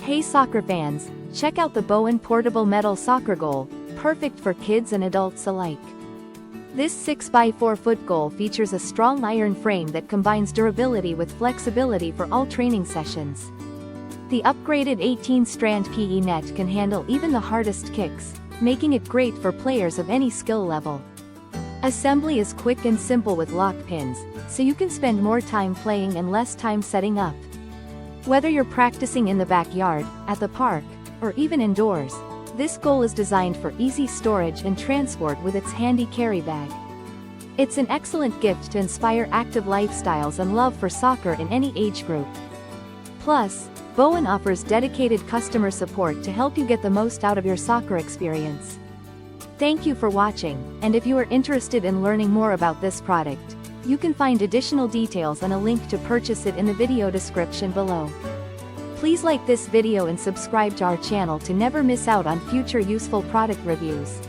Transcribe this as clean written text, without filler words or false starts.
Hey soccer fans, check out the BOHEN portable metal soccer goal, perfect for kids and adults alike. This 6x4 foot goal features a strong iron frame that combines durability with flexibility for all training sessions. The upgraded 18-strand PE net can handle even the hardest kicks, making it great for players of any skill level. Assembly is quick and simple with lock pins, so you can spend more time playing and less time setting up. Whether you're practicing in the backyard, at the park, or even indoors, this goal is designed for easy storage and transport with its handy carry bag. It's an excellent gift to inspire active lifestyles and love for soccer in any age group. Plus, BOHEN offers dedicated customer support to help you get the most out of your soccer experience. Thank you for watching, and if you are interested in learning more about this product, you can find additional details and a link to purchase it in the video description below. Please like this video and subscribe to our channel to never miss out on future useful product reviews.